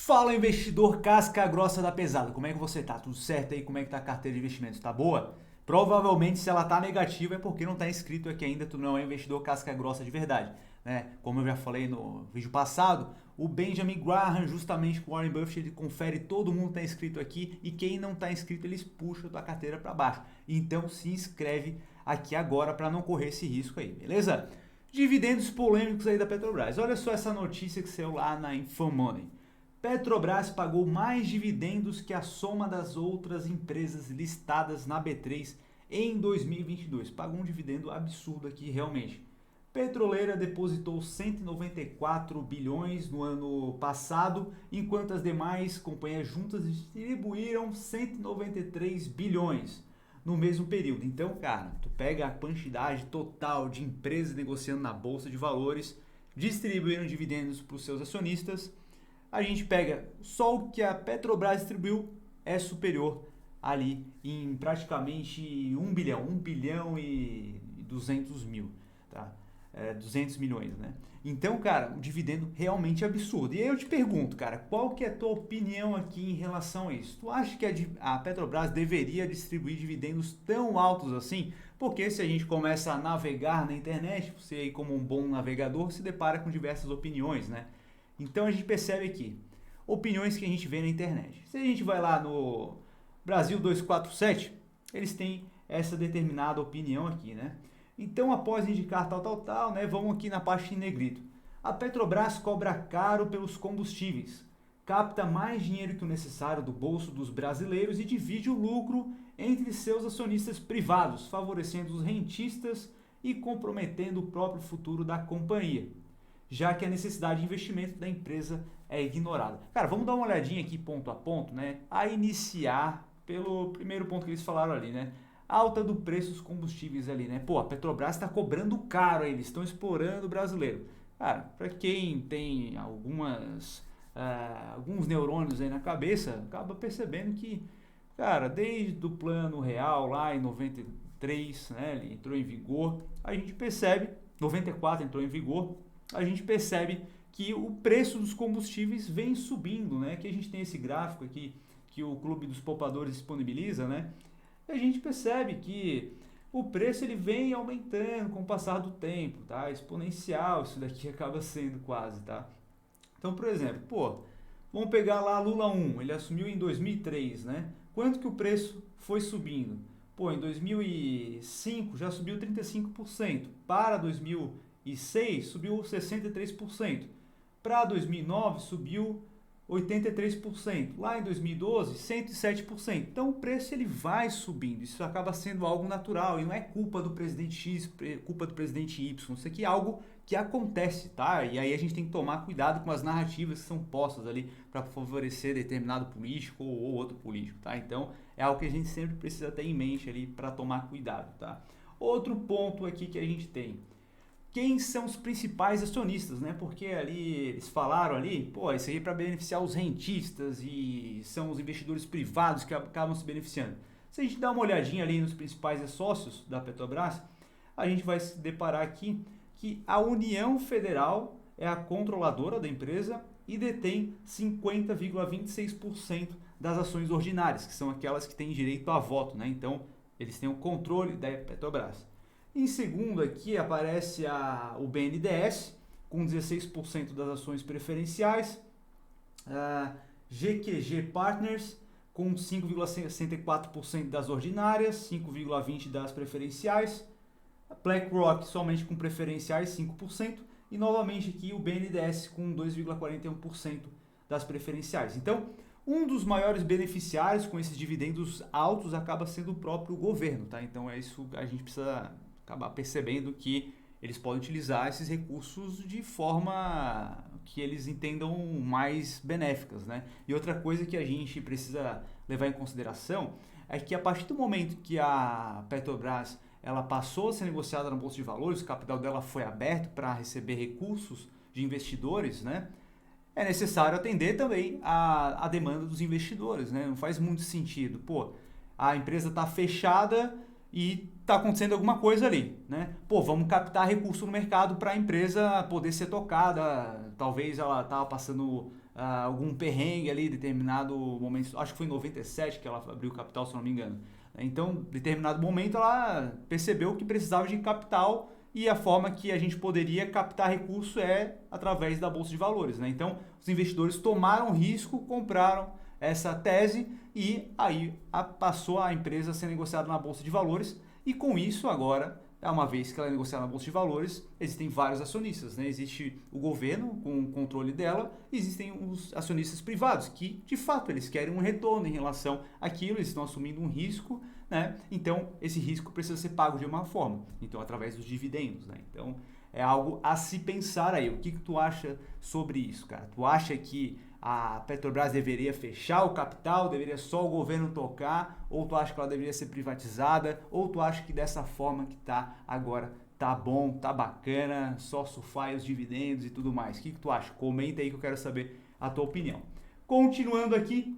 Fala, investidor casca grossa da pesada, como é que você tá? Tudo certo aí? Como é que tá a carteira de investimentos? Tá boa? Provavelmente se ela tá negativa é porque não tá inscrito aqui ainda, tu não é investidor casca grossa de verdade, né? Como eu já falei no vídeo passado, o Benjamin Graham, justamente com o Warren Buffett, ele confere todo mundo tá inscrito aqui e quem não tá inscrito eles puxam a tua carteira para baixo. Então se inscreve aqui agora para não correr esse risco aí, beleza? Dividendos polêmicos aí da Petrobras. Olha só essa notícia que saiu lá na Infomoney. Petrobras pagou mais dividendos que a soma das outras empresas listadas na B3 em 2022. Pagou um dividendo absurdo aqui, realmente. Petroleira depositou 194 bilhões no ano passado, enquanto as demais companhias juntas distribuíram 193 bilhões no mesmo período. Então, cara, tu pega a quantidade total de empresas negociando na bolsa de valores, distribuindo dividendos para os seus acionistas. A gente pega só o que a Petrobras distribuiu é superior ali em praticamente 1 bilhão e 200 mil, tá? 200 milhões, né? Então, cara, um dividendo realmente absurdo. E aí eu te pergunto, cara, qual que é a tua opinião aqui em relação a isso? Tu acha que a Petrobras deveria distribuir dividendos tão altos assim? Porque se a gente começa a navegar na internet, você aí como um bom navegador se depara com diversas opiniões, né? Então a gente percebe aqui, opiniões que a gente vê na internet. Se a gente vai lá no Brasil 247, eles têm essa determinada opinião aqui, né? Então após indicar tal, né, vamos aqui na parte em negrito. A Petrobras cobra caro pelos combustíveis, capta mais dinheiro que o necessário do bolso dos brasileiros e divide o lucro entre seus acionistas privados, favorecendo os rentistas e comprometendo o próprio futuro da companhia, já que a necessidade de investimento da empresa é ignorada. Cara, vamos dar uma olhadinha aqui ponto a ponto, né? A iniciar pelo primeiro ponto que eles falaram ali, né? Alta do preço dos combustíveis ali, né? Pô, a Petrobras está cobrando caro, eles estão explorando o brasileiro. Cara, para quem tem alguns neurônios aí na cabeça, acaba percebendo que, cara, desde o plano real lá em 93, né? Ele entrou em vigor, a gente percebe, 94 entrou em vigor, a gente percebe que o preço dos combustíveis vem subindo, né? Que a gente tem esse gráfico aqui que o Clube dos Poupadores disponibiliza, né? E a gente percebe que o preço ele vem aumentando com o passar do tempo, tá? Exponencial, isso daqui acaba sendo quase, tá? Então, por exemplo, pô, vamos pegar lá Lula 1, ele assumiu em 2003, né? Quanto que o preço foi subindo? Pô, em 2005 já subiu 35%, para 2006 subiu 63%, para 2009 subiu 83%, lá em 2012 107%. Então o preço ele vai subindo, isso acaba sendo algo natural e não é culpa do presidente X, culpa do presidente Y, isso aqui é algo que acontece, tá? E aí a gente tem que tomar cuidado com as narrativas que são postas ali para favorecer determinado político ou outro político, tá? Então é algo que a gente sempre precisa ter em mente ali para tomar cuidado, tá? Outro ponto aqui que a gente tem, quem são os principais acionistas, né? Porque ali eles falaram ali, pô, isso aí é para beneficiar os rentistas e são os investidores privados que acabam se beneficiando. Se a gente dá uma olhadinha ali nos principais sócios da Petrobras, a gente vai se deparar aqui que a União Federal é a controladora da empresa e detém 50,26% das ações ordinárias, que são aquelas que têm direito a voto, né? Então, eles têm o controle da Petrobras. Em segundo aqui aparece o BNDES, com 16% das ações preferenciais, a GQG Partners, com 5,64% das ordinárias, 5,20% das preferenciais, a BlackRock somente com preferenciais, 5%, e novamente aqui o BNDES com 2,41% das preferenciais. Então, um dos maiores beneficiários com esses dividendos altos acaba sendo o próprio governo, tá? Então é isso que a gente precisa acabar percebendo, que eles podem utilizar esses recursos de forma que eles entendam mais benéficas, né? E outra coisa que a gente precisa levar em consideração é que a partir do momento que a Petrobras ela passou a ser negociada na Bolsa de Valores, o capital dela foi aberto para receber recursos de investidores, né? É necessário atender também a demanda dos investidores, né? Não faz muito sentido. Pô, a empresa está fechada e está acontecendo alguma coisa ali, né? Pô, vamos captar recurso no mercado para a empresa poder ser tocada. Talvez ela estava passando algum perrengue ali, determinado momento, acho que foi em 97 que ela abriu capital, se não me engano. Então, determinado momento, ela percebeu que precisava de capital e a forma que a gente poderia captar recurso é através da Bolsa de Valores, né? Então, os investidores tomaram risco, compraram essa tese e aí passou a empresa a ser negociada na Bolsa de Valores e com isso agora, uma vez que ela é negociada na Bolsa de Valores, existem vários acionistas, né? Existe o governo com o controle dela, existem os acionistas privados que, de fato, eles querem um retorno em relação àquilo, eles estão assumindo um risco, né? Então, esse risco precisa ser pago de uma forma, então através dos dividendos, né? Então, é algo a se pensar aí. O que tu acha sobre isso, cara? Tu acha que a Petrobras deveria fechar o capital, deveria só o governo tocar, ou tu acha que ela deveria ser privatizada, ou tu acha que dessa forma que tá agora tá bom, tá bacana, só surfar os dividendos e tudo mais? O que tu acha? Comenta aí que eu quero saber a tua opinião. Continuando aqui,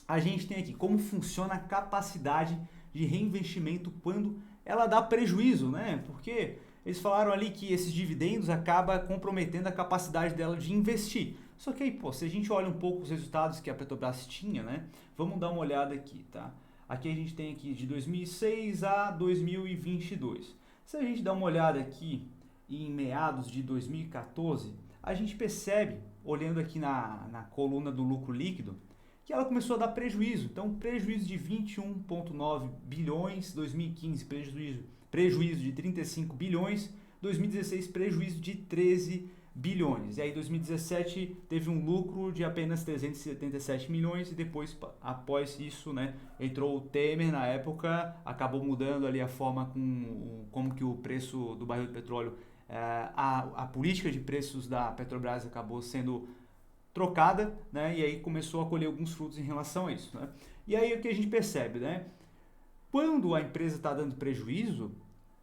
a gente tem aqui como funciona a capacidade de reinvestimento quando ela dá prejuízo, né? Porque eles falaram ali que esses dividendos acabam comprometendo a capacidade dela de investir. Só que aí, pô, se a gente olha um pouco os resultados que a Petrobras tinha, né? Vamos dar uma olhada aqui, tá? Aqui a gente tem aqui de 2006 a 2022. Se a gente dá uma olhada aqui em meados de 2014, a gente percebe, olhando aqui na coluna do lucro líquido, que ela começou a dar prejuízo. Então, prejuízo de 21,9 bilhões, 2015 prejuízo de 35 bilhões, 2016 prejuízo de 13 bilhões. E aí 2017 teve um lucro de apenas 377 milhões e depois, após isso, né, entrou o Temer na época, acabou mudando ali a forma como que o preço do barril de petróleo, a política de preços da Petrobras acabou sendo trocada, né, e aí começou a colher alguns frutos em relação a isso, né? E aí o que a gente percebe, né? Quando a empresa está dando prejuízo,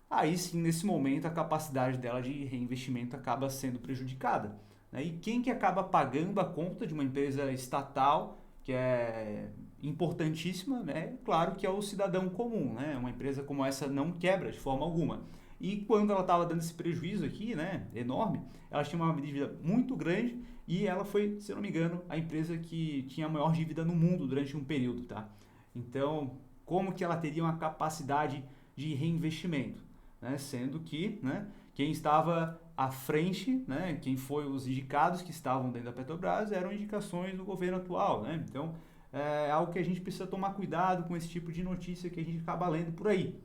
aí sim, nesse momento, a capacidade dela de reinvestimento acaba sendo prejudicada, né? E quem que acaba pagando a conta de uma empresa estatal, que é importantíssima, né? Claro que é o cidadão comum, né? Uma empresa como essa não quebra de forma alguma. E quando ela estava dando esse prejuízo aqui, né, enorme, ela tinha uma dívida muito grande e ela foi, se eu não me engano, a empresa que tinha a maior dívida no mundo durante um período, tá? Então, como que ela teria uma capacidade de reinvestimento, né? Sendo que, né, quem estava à frente, né, quem foi os indicados que estavam dentro da Petrobras eram indicações do governo atual, né? Então, é algo que a gente precisa tomar cuidado com esse tipo de notícia que a gente acaba lendo por aí.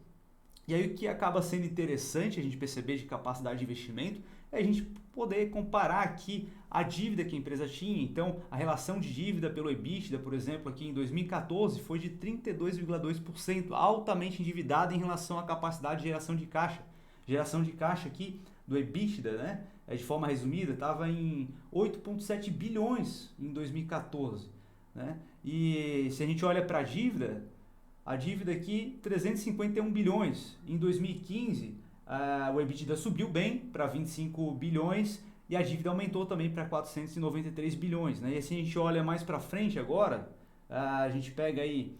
E aí o que acaba sendo interessante a gente perceber de capacidade de investimento é a gente poder comparar aqui a dívida que a empresa tinha. Então, a relação de dívida pelo EBITDA, por exemplo, aqui em 2014 foi de 32,2%, altamente endividada em relação à capacidade de geração de caixa. Geração de caixa aqui do EBITDA, né, de forma resumida, estava em 8,7 bilhões em 2014. Né? E se a gente olha para a dívida aqui, 351 bilhões. Em 2015, o EBITDA subiu bem para 25 bilhões e a dívida aumentou também para 493 bilhões. Né? E assim a gente olha mais para frente agora, a gente pega aí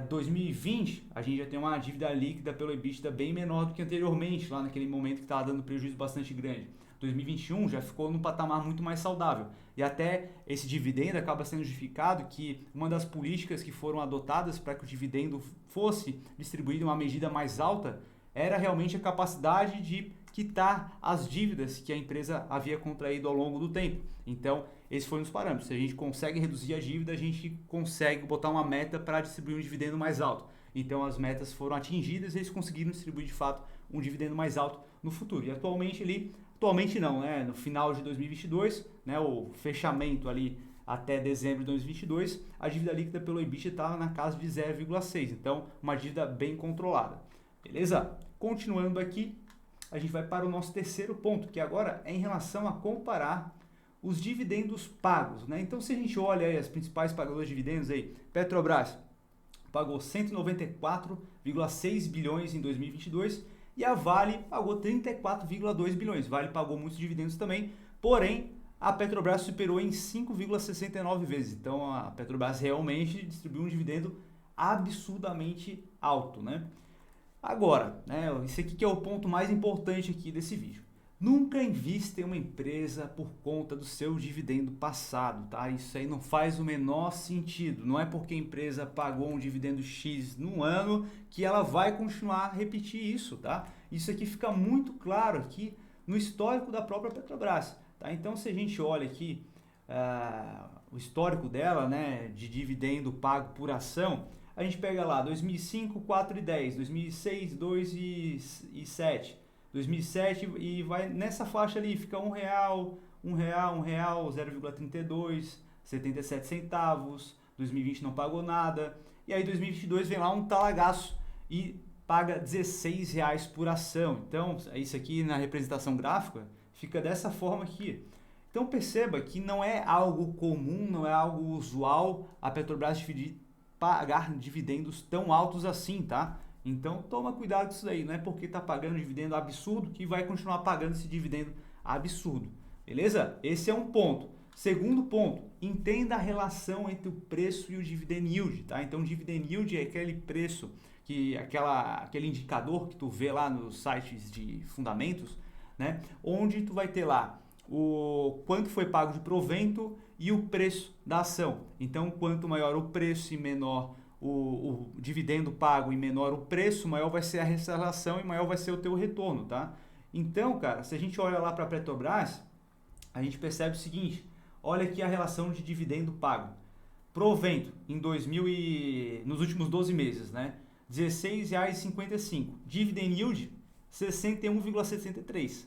2020, a gente já tem uma dívida líquida pelo EBITDA bem menor do que anteriormente, lá naquele momento que estava dando prejuízo bastante grande. 2021 já ficou num patamar muito mais saudável. E até esse dividendo acaba sendo justificado que uma das políticas que foram adotadas para que o dividendo fosse distribuído em uma medida mais alta era realmente a capacidade de quitar as dívidas que a empresa havia contraído ao longo do tempo. Então, esse foi um dos parâmetros. Se a gente consegue reduzir a dívida, a gente consegue botar uma meta para distribuir um dividendo mais alto. Então, as metas foram atingidas e eles conseguiram distribuir, de fato, um dividendo mais alto no futuro. E atualmente não, né? No final de 2022, né, o fechamento ali até dezembro de 2022, a dívida líquida pelo EBITDA estava na casa de 0,6. Então, uma dívida bem controlada. Beleza? Continuando aqui, a gente vai para o nosso terceiro ponto, que agora é em relação a comparar os dividendos pagos, né? Então, se a gente olha aí as principais pagadoras de dividendos aí, Petrobras pagou 194,6 bilhões em 2022 e a Vale pagou 34,2 bilhões. Vale pagou muitos dividendos também, porém a Petrobras superou em 5,69 vezes. Então, a Petrobras realmente distribuiu um dividendo absurdamente alto, né? Agora, né, esse aqui que é o ponto mais importante aqui desse vídeo. Nunca invista em uma empresa por conta do seu dividendo passado, tá? Isso aí não faz o menor sentido. Não é porque a empresa pagou um dividendo X no ano que ela vai continuar a repetir isso, tá? Isso aqui fica muito claro aqui no histórico da própria Petrobras, tá? Então, se a gente olha aqui o histórico dela, né, de dividendo pago por ação, a gente pega lá 2005, 4,10, 2006, 2,07. 2007 e vai nessa faixa ali, fica R$ 1, R$ 1, 0,32, 77 centavos, 2020 não pagou nada, e aí 2022 vem lá um talagaço e paga R$ 16 por ação. Então, isso aqui na representação gráfica fica dessa forma aqui. Então perceba que não é algo comum, não é algo usual a Petrobras pagar dividendos tão altos assim, tá? Então toma cuidado com isso aí, não é porque está pagando dividendo absurdo que vai continuar pagando esse dividendo absurdo, beleza? Esse é um ponto. Segundo ponto, entenda a relação entre o preço e o dividend yield, tá? Então o dividend yield é aquele preço, aquele indicador que tu vê lá nos sites de fundamentos, né? Onde tu vai ter lá o quanto foi pago de provento e o preço da ação. Então quanto maior o preço e menor o dividendo pago e menor o preço, maior vai ser a relação e maior vai ser o teu retorno, tá? Então, cara, se a gente olha lá para a Petrobras, a gente percebe o seguinte, olha aqui a relação de dividendo pago. Provento nos últimos 12 meses, né? R$ 16,55. Dividend yield 61,63.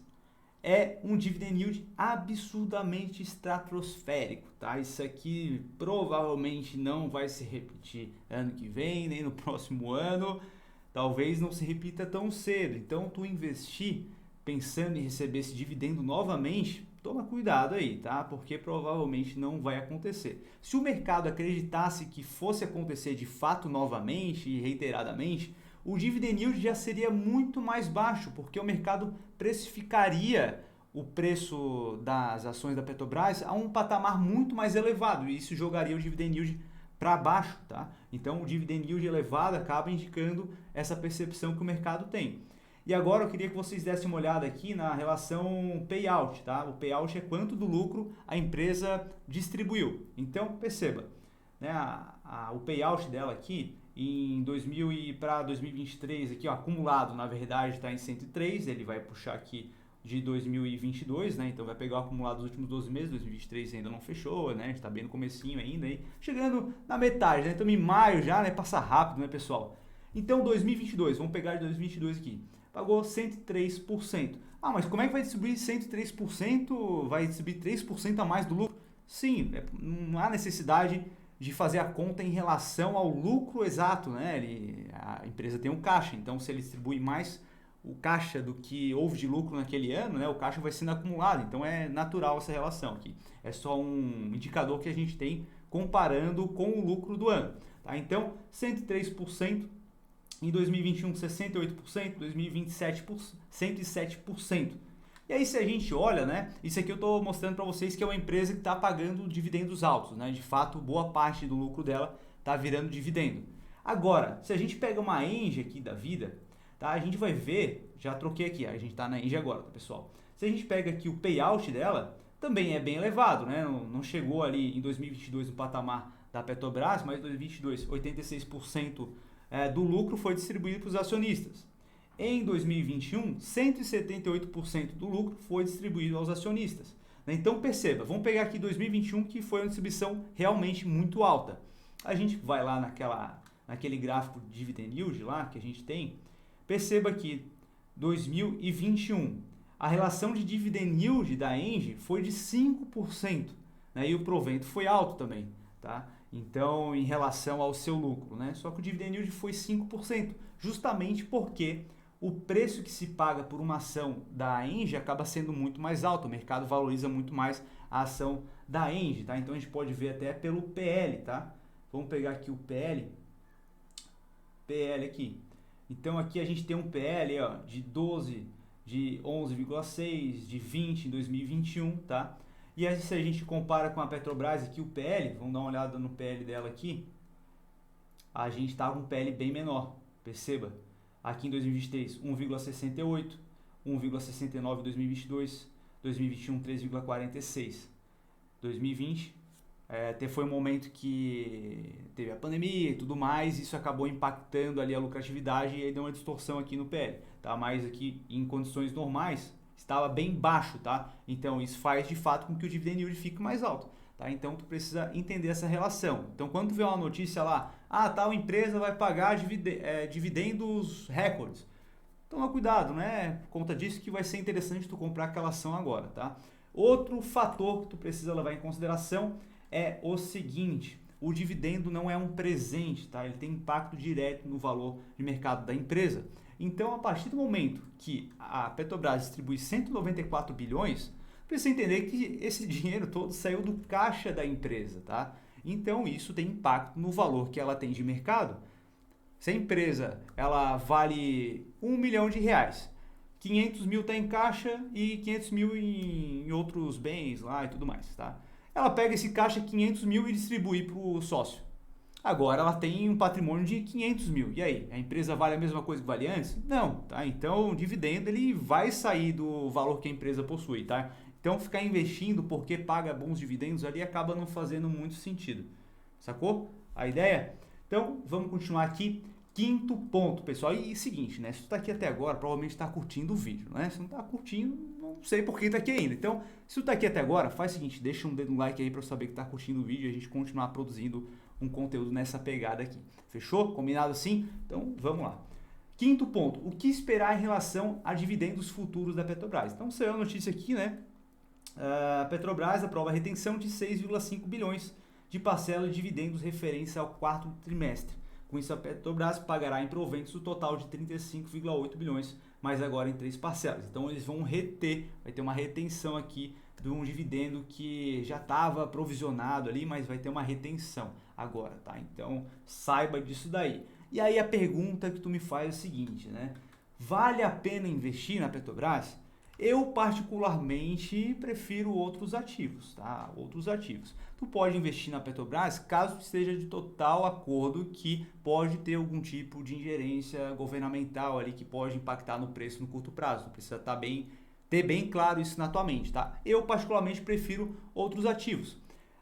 É um dividend yield absurdamente estratosférico, tá? Isso aqui provavelmente não vai se repetir ano que vem, nem no próximo ano, talvez não se repita tão cedo. Então, tu investir pensando em receber esse dividendo novamente, toma cuidado aí, tá? Porque provavelmente não vai acontecer. Se o mercado acreditasse que fosse acontecer de fato novamente e reiteradamente, o dividend yield já seria muito mais baixo, porque o mercado precificaria o preço das ações da Petrobras a um patamar muito mais elevado, e isso jogaria o dividend yield para baixo, tá? Então o dividend yield elevado acaba indicando essa percepção que o mercado tem. E agora eu queria que vocês dessem uma olhada aqui na relação payout, tá? O payout é quanto do lucro a empresa distribuiu. Então perceba, né, o payout dela aqui em 2000 e para 2023 aqui, ó, acumulado, na verdade está em 103, ele vai puxar aqui de 2022, né? Então vai pegar o acumulado dos últimos 12 meses, 2023 ainda não fechou, né? A gente está bem no comecinho ainda aí, chegando na metade, né? Estamos em maio já, né? Passa rápido, né, pessoal? Então 2022, vamos pegar de 2022 aqui. Pagou 103%. Ah, mas como é que vai distribuir 103%? Vai distribuir 3% a mais do lucro? Sim, não há necessidade de fazer a conta em relação ao lucro exato, né? A empresa tem um caixa, então se ele distribui mais o caixa do que houve de lucro naquele ano, né? O caixa vai sendo acumulado, então é natural essa relação aqui. É só um indicador que a gente tem comparando com o lucro do ano, tá? Então, 103%, em 2021 68%, 2027 107%. E aí se a gente olha, né, isso aqui eu estou mostrando para vocês que é uma empresa que está pagando dividendos altos, né, de fato boa parte do lucro dela está virando dividendo. Agora, se a gente pega uma Engie aqui da vida, tá, a gente vai ver, já troquei aqui, a gente está na Engie agora, tá, pessoal. Se a gente pega aqui o payout dela, também é bem elevado, né, não chegou ali em 2022 no patamar da Petrobras, mas em 2022 86% do lucro foi distribuído para os acionistas. Em 2021, 178% do lucro foi distribuído aos acionistas. Então perceba, vamos pegar aqui 2021 que foi uma distribuição realmente muito alta. A gente vai lá naquele gráfico de dividend yield lá que a gente tem, perceba que 2021 a relação de dividend yield da Engie foi de 5%, né? E o provento foi alto também, tá? Então, em relação ao seu lucro, né? Só que o dividend yield foi 5%, justamente porque o preço que se paga por uma ação da Engie acaba sendo muito mais alto, o mercado valoriza muito mais a ação da Engie, tá? Então a gente pode ver até pelo PL, tá? Vamos pegar aqui o PL aqui. Então aqui a gente tem um PL, ó, de 12, de 11,6, de 20 em 2021, tá? E aí se a gente compara com a Petrobras aqui, o PL, vamos dar uma olhada no PL dela aqui, a gente está com um PL bem menor, perceba. Aqui em 2023, 1,68. 1,69 em 2022, 2021 3,46. 2020 foi um momento que teve a pandemia e tudo mais, isso acabou impactando ali a lucratividade e aí deu uma distorção aqui no PL, tá? Mas aqui em condições normais estava bem baixo, tá? Então isso faz de fato com que o dividend yield fique mais alto, tá? Então tu precisa entender essa relação. Então quando tu vê uma notícia lá, tal empresa vai pagar dividendos recordes, toma cuidado, né? Por conta disso que vai ser interessante tu comprar aquela ação agora, tá? Outro fator que tu precisa levar em consideração é o seguinte: o dividendo não é um presente, tá? Ele tem impacto direto no valor de mercado da empresa. Então, a partir do momento que a Petrobras distribui 194 bilhões, precisa entender que esse dinheiro todo saiu do caixa da empresa, tá? Então, isso tem impacto no valor que ela tem de mercado. Se a empresa ela vale R$1 milhão, 500 mil está em caixa e 500 mil em outros bens lá e tudo mais, tá? Ela pega esse caixa 500 mil e distribui para o sócio. Agora ela tem um patrimônio de 500 mil. E aí, a empresa vale a mesma coisa que vale antes? Não, tá? Então o dividendo ele vai sair do valor que a empresa possui, tá? Então ficar investindo porque paga bons dividendos ali acaba não fazendo muito sentido. Sacou a ideia? Então vamos continuar aqui. Quinto ponto, pessoal, e seguinte, né? Se tu tá aqui até agora, provavelmente tá curtindo o vídeo, né? Se não tá curtindo, não sei por que tá aqui ainda. Então, se tu tá aqui até agora, faz o seguinte, deixa um dedo no like aí pra eu saber que tá curtindo o vídeo e a gente continuar produzindo um conteúdo nessa pegada aqui. Fechou? Combinado assim? Então, vamos lá. Quinto ponto, o que esperar em relação a dividendos futuros da Petrobras? Então, saiu a notícia aqui, né? A Petrobras aprova a retenção de 6,5 bilhões de parcela de dividendos referência ao quarto trimestre. Com isso, a Petrobras pagará em proventos o total de 35,8 bilhões, mas agora em 3 parcelas. Então, eles vão reter, vai ter uma retenção aqui de um dividendo que já estava provisionado ali, mas vai ter uma retenção agora, tá? Então, saiba disso daí. E aí, a pergunta que tu me faz é o seguinte, né? Vale a pena investir na Petrobras? Eu, particularmente, prefiro outros ativos, tá? Outros ativos. Tu pode investir na Petrobras caso esteja de total acordo que pode ter algum tipo de ingerência governamental ali que pode impactar no preço no curto prazo. Tu precisa ter bem claro isso na tua mente, tá? Eu, particularmente, prefiro outros ativos.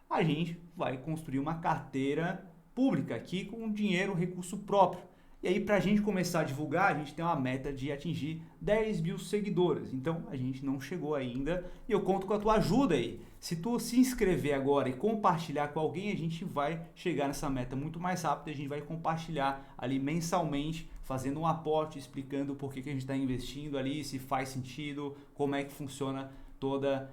A gente vai construir uma carteira pública aqui com dinheiro, recurso próprio. E aí, para a gente começar a divulgar, a gente tem uma meta de atingir 10 mil seguidores. Então, a gente não chegou ainda e eu conto com a tua ajuda aí. Se tu se inscrever agora e compartilhar com alguém, a gente vai chegar nessa meta muito mais rápido. A gente vai compartilhar ali mensalmente, fazendo um aporte, explicando por que a gente está investindo ali, se faz sentido, como é que funciona toda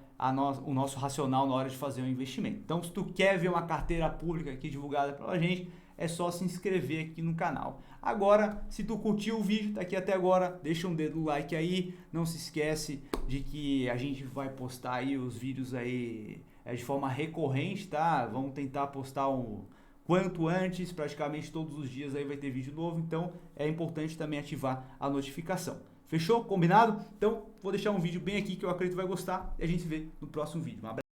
o nosso racional na hora de fazer um investimento. Então, se tu quer ver uma carteira pública aqui divulgada pela gente, é só se inscrever aqui no canal. Agora, se tu curtiu o vídeo, tá aqui até agora, deixa um dedo no like aí. Não se esquece de que a gente vai postar aí os vídeos aí de forma recorrente, tá? Vamos tentar postar quanto antes, praticamente todos os dias aí vai ter vídeo novo. Então, é importante também ativar a notificação. Fechou? Combinado? Então, vou deixar um vídeo bem aqui que eu acredito que vai gostar e a gente se vê no próximo vídeo. Um abraço.